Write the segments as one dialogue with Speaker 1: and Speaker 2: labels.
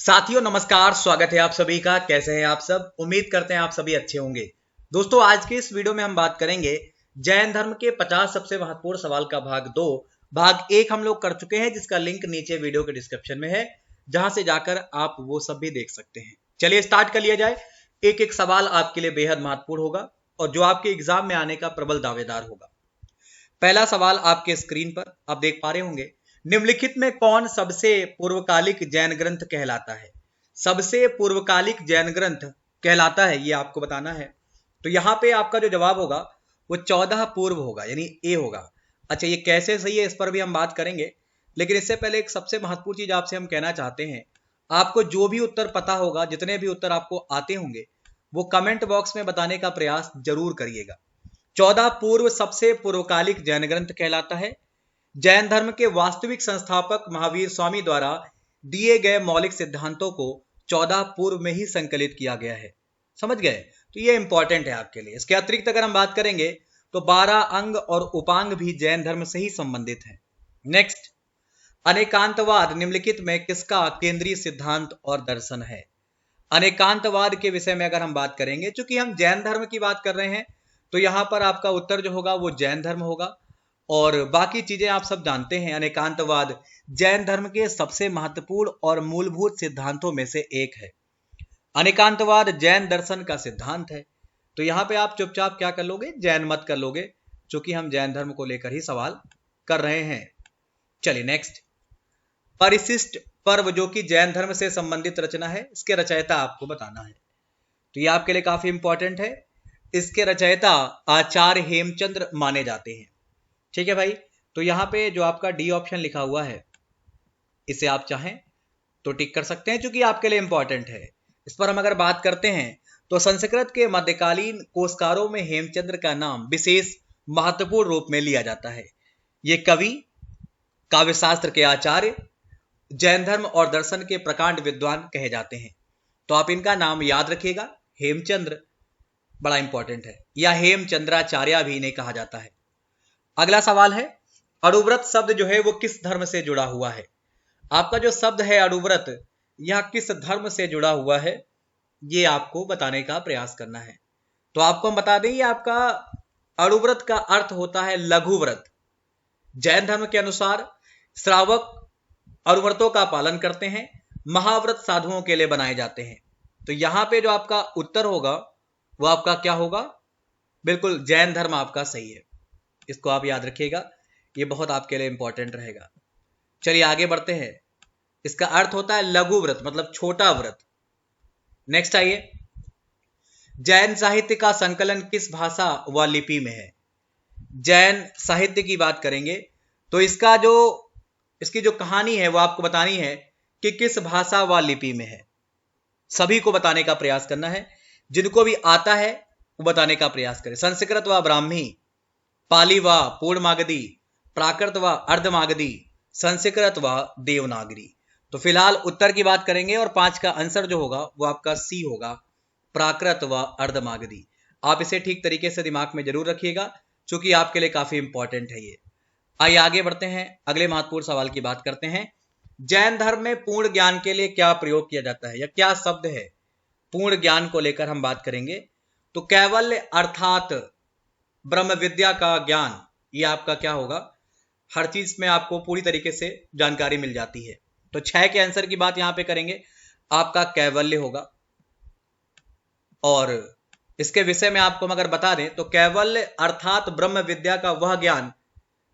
Speaker 1: साथियों नमस्कार, स्वागत है आप सभी का। कैसे हैं आप सब? उम्मीद करते हैं आप सभी अच्छे होंगे। दोस्तों, आज के इस वीडियो में हम बात करेंगे जैन धर्म के 50 सबसे महत्वपूर्ण सवाल का भाग 2। भाग 1 हम लोग कर चुके हैं, जिसका लिंक नीचे वीडियो के डिस्क्रिप्शन में है, जहां से जाकर आप वो सब भी देख सकते हैं। चलिए स्टार्ट कर लिया जाए। एक एक सवाल आपके लिए बेहद महत्वपूर्ण होगा और जो आपके एग्जाम में आने का प्रबल दावेदार होगा। पहला सवाल आपके स्क्रीन पर आप देख पा रहे होंगे। निम्नलिखित में कौन सबसे पूर्वकालिक जैन ग्रंथ कहलाता है? सबसे पूर्वकालिक जैन ग्रंथ कहलाता है, ये आपको बताना है। तो यहां पे आपका जो जवाब होगा वो 14 पूर्व होगा, यानी ए होगा। अच्छा, ये कैसे सही है इस पर भी हम बात करेंगे, लेकिन इससे पहले एक सबसे महत्वपूर्ण चीज आपसे हम कहना चाहते हैं। आपको जो भी उत्तर पता होगा, जितने भी उत्तर आपको आते होंगे, वो कमेंट बॉक्स में बताने का प्रयास जरूर करिएगा। 14 पूर्व सबसे पूर्वकालिक जैन ग्रंथ कहलाता है। जैन धर्म के वास्तविक संस्थापक महावीर स्वामी द्वारा दिए गए मौलिक सिद्धांतों को 14 पूर्व में ही संकलित किया गया है। समझ गए? तो ये इंपॉर्टेंट है आपके लिए। इसके अतिरिक्त अगर हम बात करेंगे तो 12 अंग और उपांग भी जैन धर्म से ही संबंधित हैं। नेक्स्ट, अनेकांतवाद निम्नलिखित में किसका केंद्रीय सिद्धांत और दर्शन है? अनेकांतवाद के विषय में अगर हम बात करेंगे, चूंकि हम जैन धर्म की बात कर रहे हैं, तो यहां पर आपका उत्तर जो होगा वो जैन धर्म होगा। और बाकी चीजें आप सब जानते हैं। अनेकांतवाद जैन धर्म के सबसे महत्वपूर्ण और मूलभूत सिद्धांतों में से एक है। अनेकांतवाद जैन दर्शन का सिद्धांत है। तो यहां पे आप चुपचाप क्या कर लोगे? जैन मत कर लोगे, क्योंकि हम जैन धर्म को लेकर ही सवाल कर रहे हैं। चलिए नेक्स्ट, परिशिष्ट पर्व जो कि जैन धर्म से संबंधित रचना है, इसके रचयिता आपको बताना है। तो ये आपके लिए काफी इंपॉर्टेंट है। इसके रचयिता आचार्य हेमचंद्र माने जाते हैं। ठीक है भाई। तो यहां पे जो आपका डी ऑप्शन लिखा हुआ है, इसे आप चाहें तो टिक कर सकते हैं, क्योंकि आपके लिए इंपॉर्टेंट है। इस पर हम अगर बात करते हैं तो संस्कृत के मध्यकालीन कोशकारों में हेमचंद्र का नाम विशेष महत्वपूर्ण रूप में लिया जाता है। ये कवि, काव्यशास्त्र के आचार्य, जैन धर्म और दर्शन के प्रकांड विद्वान कहे जाते हैं। तो आप इनका नाम याद रखिएगा। हेमचंद्र बड़ा इंपॉर्टेंट है, या हेमचंद्राचार्य भी इन्हें कहा जाता है। अगला सवाल है, अणुव्रत शब्द जो है वो किस धर्म से जुड़ा हुआ है? आपका जो शब्द है अणुव्रत, यह किस धर्म से जुड़ा हुआ है, ये आपको बताने का प्रयास करना है। तो आपको हम बता दें, ये आपका अणुव्रत का अर्थ होता है लघु व्रत। जैन धर्म के अनुसार श्रावक अणुव्रतों का पालन करते हैं। महाव्रत साधुओं के लिए बनाए जाते हैं। तो यहां पे जो आपका उत्तर होगा वो आपका क्या होगा? बिल्कुल जैन धर्म आपका सही है। इसको आप याद रखिएगा, ये बहुत आपके लिए इंपॉर्टेंट रहेगा। चलिए आगे बढ़ते हैं। इसका अर्थ होता है लघु व्रत, मतलब छोटा व्रत। नेक्स्ट आइए, जैन साहित्य का संकलन किस भाषा व लिपि में है? जैन साहित्य की बात करेंगे तो इसकी जो कहानी है वो आपको बतानी है कि किस भाषा व लिपि में है। सभी को बताने का प्रयास करना है। जिनको भी आता है वो बताने का प्रयास करें। संस्कृत व ब्राह्मी, पाली व पूर्णमागधी, प्राकृत व अर्धमागधी, संस्कृत व देवनागरी। तो फिलहाल उत्तर की बात करेंगे और 5 का आंसर जो होगा वो आपका सी होगा, प्राकृत व अर्धमागधी। आप इसे ठीक तरीके से दिमाग में जरूर रखिएगा, क्योंकि आपके लिए काफी इंपॉर्टेंट है ये। आइए आगे बढ़ते हैं, अगले महत्वपूर्ण सवाल की बात करते हैं। जैन धर्म में पूर्ण ज्ञान के लिए क्या प्रयोग किया जाता है, या क्या शब्द है? पूर्ण ज्ञान को लेकर हम बात करेंगे तो कैवल्य अर्थात ब्रह्म विद्या का ज्ञान, ये आपका क्या होगा? हर चीज में आपको पूरी तरीके से जानकारी मिल जाती है। तो 6 के आंसर की बात यहां पे करेंगे, आपका कैवल्य होगा। और इसके विषय में आपको हम अगर बता दें तो कैवल्य अर्थात ब्रह्म विद्या का वह ज्ञान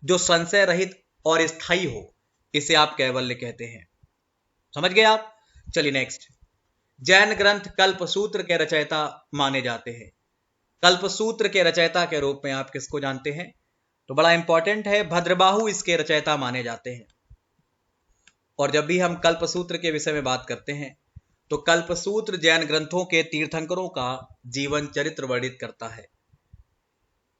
Speaker 1: जो संशय रहित और स्थायी हो, इसे आप कैवल्य कहते हैं। समझ गए आप? चलिए नेक्स्ट, जैन ग्रंथ कल्पसूत्र के रचयिता माने जाते हैं। कल्पसूत्र के रचयिता के रूप में आप किसको जानते हैं? तो बड़ा इंपॉर्टेंट है, भद्रबाहु इसके रचयिता माने जाते हैं। और जब भी हम कल्पसूत्र के विषय में बात करते हैं तो कल्पसूत्र जैन ग्रंथों के तीर्थंकरों का जीवन चरित्र वर्णित करता है।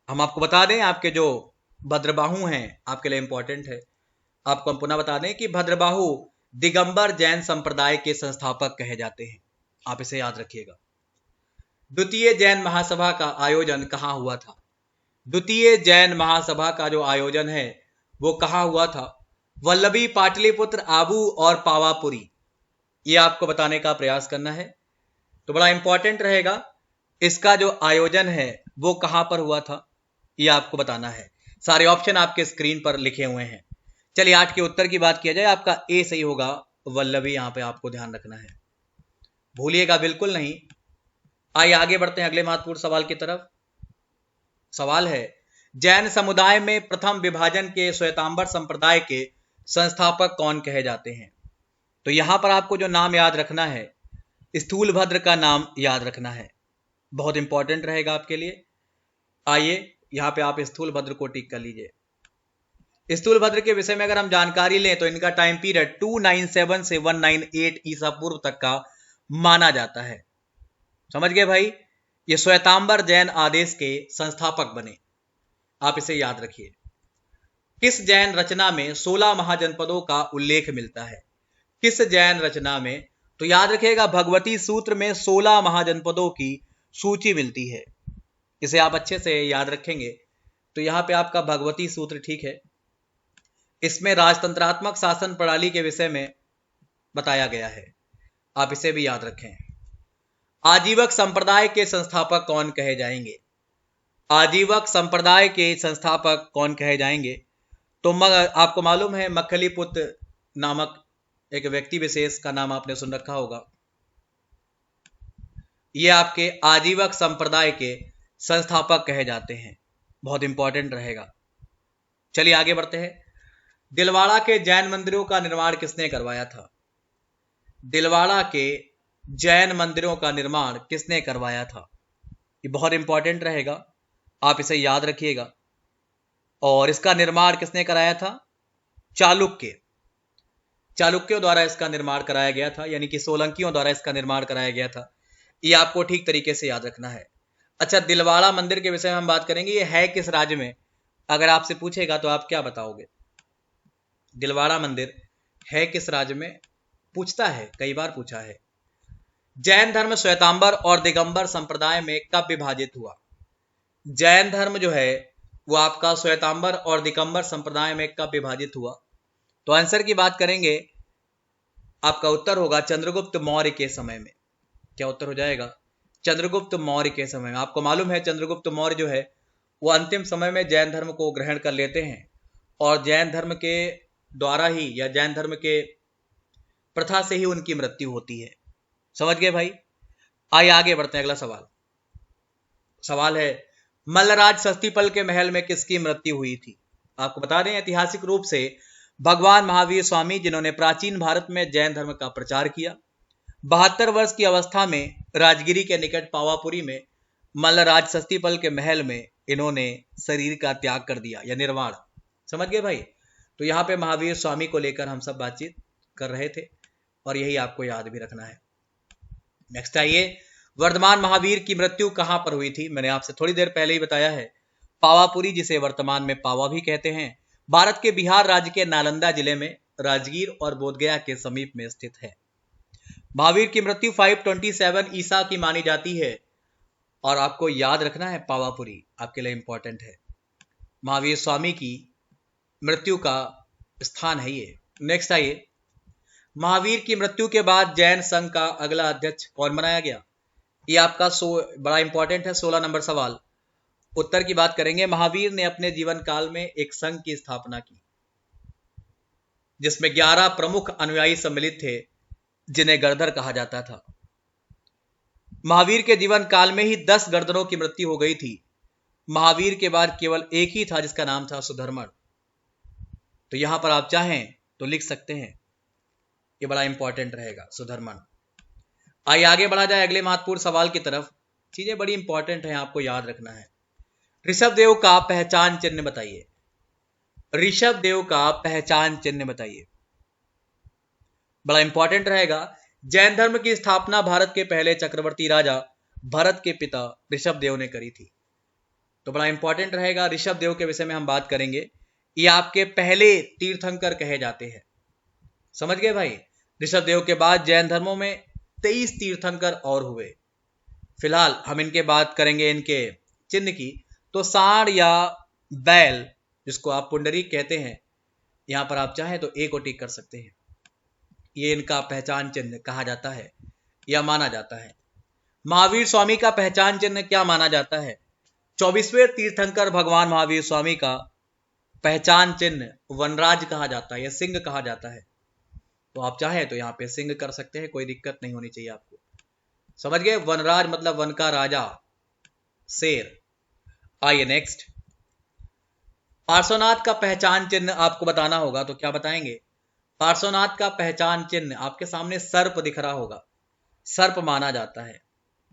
Speaker 1: हम आपको बता दें, आपके जो भद्रबाहु हैं आपके लिए इंपॉर्टेंट है। आपको हम पुनः बता दें कि भद्रबाहु दिगंबर जैन संप्रदाय के संस्थापक कहे जाते हैं। आप इसे याद रखिएगा। द्वितीय जैन महासभा का आयोजन कहां हुआ था? द्वितीय जैन महासभा का जो आयोजन है वो कहां हुआ था? वल्लभी, पाटलिपुत्र, आबू और पावापुरी। ये आपको बताने का प्रयास करना है। तो बड़ा इंपॉर्टेंट रहेगा, इसका जो आयोजन है वो कहां पर हुआ था, ये आपको बताना है। सारे ऑप्शन आपके स्क्रीन पर लिखे हुए हैं। चलिए 8 के उत्तर की बात किया जाए, आपका ए सही होगा, वल्लभी, यहां पे आपको ध्यान रखना है, भूलिएगा बिल्कुल नहीं। आइए आगे बढ़ते हैं अगले महत्वपूर्ण सवाल की तरफ। सवाल है, जैन समुदाय में प्रथम विभाजन के श्वेतांबर संप्रदाय के संस्थापक कौन कहे जाते हैं? तो यहां पर आपको जो नाम याद रखना है, स्थूलभद्र का नाम याद रखना है, बहुत इंपॉर्टेंट रहेगा आपके लिए। आइए यहां पे आप स्थूलभद्र को टिक कर लीजिए। स्थूलभद्र के विषय में अगर हम जानकारी लें तो इनका टाइम पीरियड 297 से 198 ईसा पूर्व तक का माना जाता है। समझ गए भाई? ये श्वेतांबर जैन आदेश के संस्थापक बने, आप इसे याद रखिए। किस जैन रचना में 16 महाजनपदों का उल्लेख मिलता है? किस जैन रचना में? तो याद रखिएगा, भगवती सूत्र में 16 महाजनपदों की सूची मिलती है। इसे आप अच्छे से याद रखेंगे तो यहां पे आपका भगवती सूत्र ठीक है। इसमें राजतंत्रात्मक शासन प्रणाली के विषय में बताया गया है, आप इसे भी याद रखें। आजीवक संप्रदाय के संस्थापक कौन कहे जाएंगे? आजीवक संप्रदाय के संस्थापक कौन कहे जाएंगे? तो आपको मालूम है, मक्खलीपुत्र नामक एक व्यक्ति विशेष का नाम आपने सुन रखा होगा। ये आपके आजीवक संप्रदाय के संस्थापक कहे जाते हैं, बहुत इंपॉर्टेंट रहेगा। चलिए आगे बढ़ते हैं। दिलवाड़ा के जैन मंदिरों का निर्माण किसने करवाया था? दिलवाड़ा के जैन मंदिरों का निर्माण किसने करवाया था? ये बहुत इंपॉर्टेंट रहेगा, आप इसे याद रखिएगा। और इसका निर्माण किसने कराया था? चालुक्य, चालुक्यों द्वारा इसका निर्माण कराया गया था, यानी कि सोलंकियों द्वारा इसका निर्माण कराया गया था। ये आपको ठीक तरीके से याद रखना है। अच्छा, दिलवाड़ा मंदिर के विषय में हम बात करेंगे, ये है किस राज्य में? अगर आपसे पूछेगा तो आप क्या बताओगे? दिलवाड़ा मंदिर है किस राज्य में? पूछता है, कई बार पूछा है। जैन धर्म श्वेतांबर और दिगंबर संप्रदाय में कब विभाजित हुआ? जैन धर्म जो है वो आपका श्वेतांबर और दिगंबर संप्रदाय में कब विभाजित हुआ? तो आंसर की बात करेंगे, आपका उत्तर होगा चंद्रगुप्त मौर्य के समय में। क्या उत्तर हो जाएगा? चंद्रगुप्त मौर्य के समय में। आपको मालूम है चंद्रगुप्त मौर्य जो है वो अंतिम समय में जैन धर्म को ग्रहण कर लेते हैं और जैन धर्म के द्वारा ही या जैन धर्म के प्रथा से ही उनकी मृत्यु होती है। समझ गए भाई? आइए आगे बढ़ते हैं, अगला सवाल। सवाल है, मल्लराज सस्तीपल के महल में किसकी मृत्यु हुई थी? आपको बता दें, ऐतिहासिक रूप से भगवान महावीर स्वामी, जिन्होंने प्राचीन भारत में जैन धर्म का प्रचार किया, 72 वर्ष की अवस्था में राजगिरी के निकट पावापुरी में मल्लराज सस्तीपल के महल में इन्होंने शरीर का त्याग कर दिया या निर्वाण। समझ गए भाई? तो यहाँ पे महावीर स्वामी को लेकर हम सब बातचीत कर रहे थे और यही आपको याद भी रखना है। नेक्स्ट आइए, वर्धमान महावीर की मृत्यु कहां पर हुई थी? मैंने आपसे थोड़ी देर पहले ही बताया है, पावापुरी, जिसे वर्तमान में पावा भी कहते हैं, भारत के बिहार राज्य के नालंदा जिले में राजगीर और बोधगया के समीप में स्थित है। महावीर की मृत्यु 527 ईसा की मानी जाती है और आपको याद रखना है, पावापुरी आपके लिए इंपॉर्टेंट है। महावीर स्वामी की मृत्यु का स्थान है ये। नेक्स्ट आइए, महावीर की मृत्यु के बाद जैन संघ का अगला अध्यक्ष कौन बनाया गया? ये आपका बड़ा इंपॉर्टेंट है, 16 नंबर सवाल। उत्तर की बात करेंगे, महावीर ने अपने जीवन काल में एक संघ की स्थापना की जिसमें 11 प्रमुख अनुयायी सम्मिलित थे, जिन्हें गर्दर कहा जाता था। महावीर के जीवन काल में ही 10 गर्दरों की मृत्यु हो गई थी। महावीर के बाद केवल एक ही था जिसका नाम था सुधर्मण। तो यहां पर आप चाहें तो लिख सकते हैं, ये बड़ा इंपॉर्टेंट रहेगा, सुधर्मण। आइए आगे बढ़ा जाए अगले महत्वपूर्ण सवाल की तरफ। चीजें बड़ी इंपॉर्टेंट हैं, आपको याद रखना है। ऋषभदेव का पहचान चिन्ह बताइए। ऋषभदेव का पहचान चिन्ह बताइए, बड़ा इंपॉर्टेंट रहेगा। जैन धर्म की स्थापना भारत के पहले चक्रवर्ती राजा भरत के पिता ऋषभदेव ने करी थी। तो बड़ा इंपॉर्टेंट रहेगा, ऋषभदेव के विषय में हम बात करेंगे। ये आपके पहले तीर्थंकर कहे जाते हैं। समझ गए भाई? ऋषभदेव के बाद जैन धर्मों में 23 तीर्थंकर और हुए। फिलहाल हम इनके बात करेंगे इनके चिन्ह की। तो सांड या बैल, जिसको आप पुंडरीक कहते हैं, यहां पर आप चाहें तो ए को टिक कर सकते हैं। ये इनका पहचान चिन्ह कहा जाता है या माना जाता है। महावीर स्वामी का पहचान चिन्ह क्या माना जाता है? 24वें तीर्थंकर भगवान महावीर स्वामी का पहचान चिन्ह वनराज कहा जाता है या सिंह कहा जाता है। तो आप चाहें तो यहाँ पे सिंह कर सकते हैं, कोई दिक्कत नहीं होनी चाहिए आपको। समझ गए? वनराज मतलब वन का राजा, शेर। आइए नेक्स्ट। पार्श्वनाथ का पहचान चिन्ह आपको बताना होगा, तो क्या बताएंगे? पार्श्वनाथ का पहचान चिन्ह आपके सामने सर्प दिख रहा होगा, सर्प माना जाता है।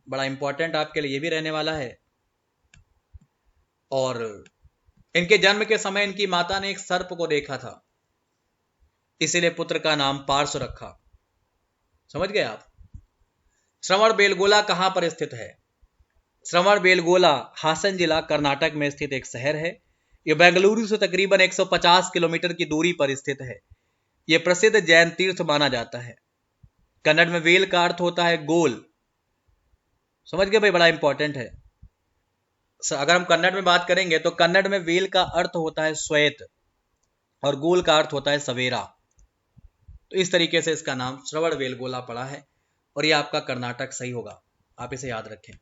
Speaker 1: बड़ा इंपॉर्टेंट आपके लिए ये भी रहने वाला है। और इनके जन्म के समय इनकी माता ने एक सर्प को देखा था, इसीलिए पुत्र का नाम पार्श्व रखा। समझ गए आप? श्रवण बेलगोला कहां पर स्थित है? श्रवण बेलगोला हासन जिला कर्नाटक में स्थित एक शहर है। यह बेंगलुरु से तकरीबन 150 किलोमीटर की दूरी पर स्थित है। यह प्रसिद्ध जैन तीर्थ माना जाता है। कन्नड़ में वेल का अर्थ होता है गोल। समझ गए भाई? बड़ा इंपॉर्टेंट है। अगर हम कन्नड़ में बात करेंगे तो कन्नड़ में वेल का अर्थ होता है श्वेत और गोल का अर्थ होता है सवेरा। तो इस तरीके से इसका नाम श्रवण बेलगोला पड़ा है और ये आपका कर्नाटक सही होगा, आप इसे याद रखें।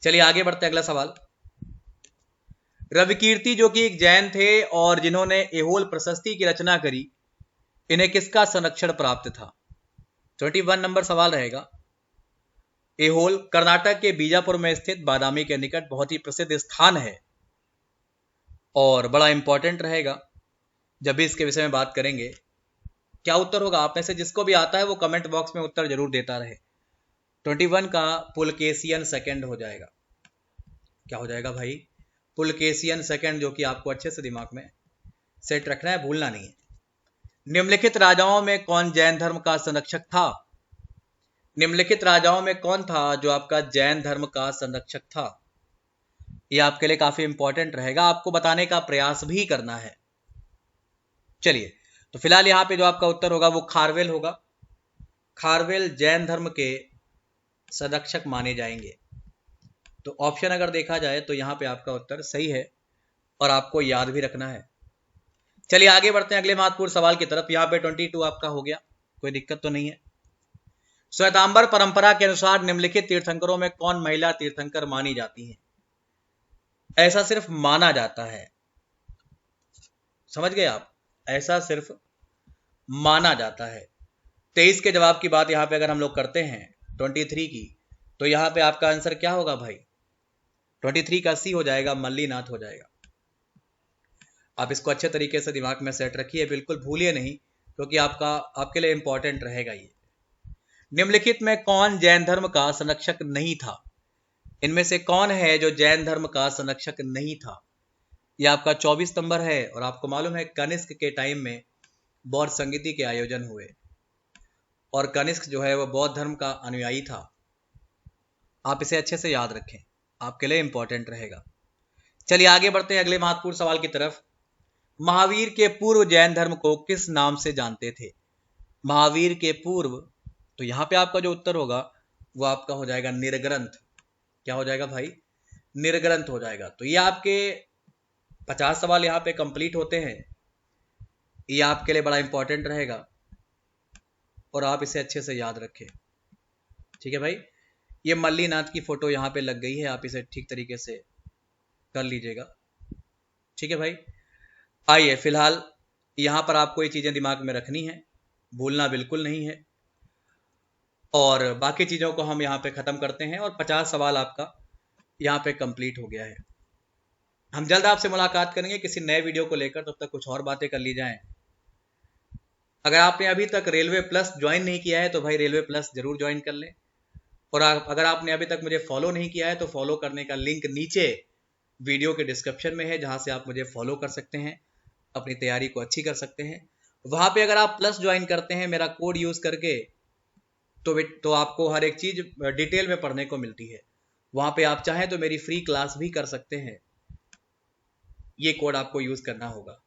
Speaker 1: चलिए आगे बढ़ते हैं, अगला सवाल। रविकीर्ति जो कि एक जैन थे और जिन्होंने एहोल प्रशस्ति की रचना करी, इन्हें किसका संरक्षण प्राप्त था? 21 नंबर सवाल रहेगा। एहोल कर्नाटक के बीजापुर में स्थित बादामी के निकट बहुत ही प्रसिद्ध स्थान है और बड़ा इंपॉर्टेंट रहेगा जब भी इसके विषय में बात करेंगे। क्या उत्तर होगा? आप में से जिसको भी आता है वो कमेंट बॉक्स में उत्तर जरूर देता रहे। 21 का पुलकेशियन सेकंड हो जाएगा। क्या हो जाएगा भाई? पुलकेशियन सेकंड, जो कि आपको अच्छे से दिमाग में सेट रखना है, भूलना नहीं है। निम्नलिखित राजाओं में कौन जैन धर्म का संरक्षक था? निम्नलिखित राजाओं में कौन था जो आपका जैन धर्म का संरक्षक था? यह आपके लिए काफी इंपॉर्टेंट रहेगा, आपको बताने का प्रयास भी करना है। चलिए, तो फिलहाल यहां पे जो आपका उत्तर होगा वो खारवेल होगा। खारवेल जैन धर्म के संरक्षक माने जाएंगे। तो ऑप्शन अगर देखा जाए तो यहां पे आपका उत्तर सही है और आपको याद भी रखना है। चलिए आगे बढ़ते हैं अगले महत्वपूर्ण सवाल की तरफ। यहां पे 22 आपका हो गया, कोई दिक्कत तो नहीं है। श्वेतांबर परंपरा के अनुसार निम्नलिखित तीर्थंकरों में कौन महिला तीर्थंकर मानी जाती है? ऐसा सिर्फ माना जाता है। समझ गए आप? ऐसा सिर्फ माना जाता है। 23 के जवाब की बात यहां पे अगर हम लोग करते हैं 23 की, तो यहां पे आपका आंसर क्या होगा भाई? 23 का सी हो जाएगा, मल्लीनाथ हो जाएगा। आप इसको अच्छे तरीके से दिमाग में सेट रखिए, बिल्कुल भूलिए नहीं, क्योंकि आपके लिए इंपॉर्टेंट रहेगा ये। निम्नलिखित में कौन जैन धर्म का संरक्षक नहीं था? इनमें से कौन है जो जैन धर्म का संरक्षक नहीं था? यह आपका 24 नंबर है और आपको मालूम है कनिष्क के टाइम में बौद्ध संगीति के आयोजन हुए और कनिष्क जो है वो बौद्ध धर्म का अनुयायी था। आप इसे अच्छे से याद रखें, आपके लिए इंपॉर्टेंट रहेगा। चलिए आगे बढ़ते हैं अगले महत्वपूर्ण सवाल की तरफ। महावीर के पूर्व जैन धर्म को किस नाम से जानते थे? महावीर के पूर्व, तो यहां पे आपका जो उत्तर होगा वो आपका हो जाएगा निर्ग्रंथ। क्या हो जाएगा भाई? निर्ग्रंथ हो जाएगा। तो ये आपके 50 सवाल यहाँ पे कंप्लीट होते हैं। ये आपके लिए बड़ा इंपॉर्टेंट रहेगा और आप इसे अच्छे से याद रखें। ठीक है भाई? ये मल्लीनाथ की फोटो यहाँ पे लग गई है, आप इसे ठीक तरीके से कर लीजिएगा। ठीक है भाई? आइए, फिलहाल यहाँ पर आपको ये चीजें दिमाग में रखनी है, भूलना बिल्कुल नहीं है। और बाकी चीजों को हम यहाँ पे खत्म करते हैं और 50 सवाल आपका यहाँ पे कंप्लीट हो गया है। हम जल्द आपसे मुलाकात करेंगे किसी नए वीडियो को लेकर, तब तक कुछ और बातें कर ली जाएं। अगर आपने अभी तक रेलवे प्लस ज्वाइन नहीं किया है तो भाई रेलवे प्लस जरूर ज्वाइन कर लें। और अगर आपने अभी तक मुझे फॉलो नहीं किया है तो फॉलो करने का लिंक नीचे वीडियो के डिस्क्रिप्शन में है, जहां से आप मुझे फॉलो कर सकते हैं, अपनी तैयारी को अच्छी कर सकते हैं। वहां पे अगर आप प्लस ज्वाइन करते हैं मेरा कोड यूज करके, तो आपको हर एक चीज डिटेल में पढ़ने को मिलती है। वहां पे आप चाहें तो मेरी फ्री क्लास भी कर सकते हैं, ये कोड आपको यूज करना होगा।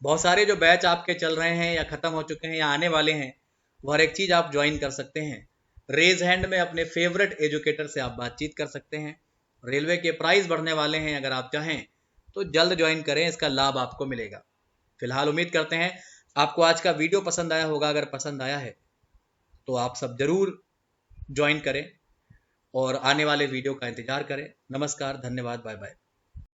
Speaker 1: बहुत सारे जो बैच आपके चल रहे हैं या खत्म हो चुके हैं या आने वाले हैं, वो हर एक चीज आप ज्वाइन कर सकते हैं। रेज हैंड में अपने फेवरेट एजुकेटर से आप बातचीत कर सकते हैं। रेलवे के प्राइस बढ़ने वाले हैं, अगर आप चाहें तो जल्द ज्वाइन करें, इसका लाभ आपको मिलेगा। फिलहाल उम्मीद करते हैं आपको आज का वीडियो पसंद आया होगा, अगर पसंद आया है तो आप सब जरूर ज्वाइन करें और आने वाले वीडियो का इंतजार करें। नमस्कार, धन्यवाद, बाय बाय।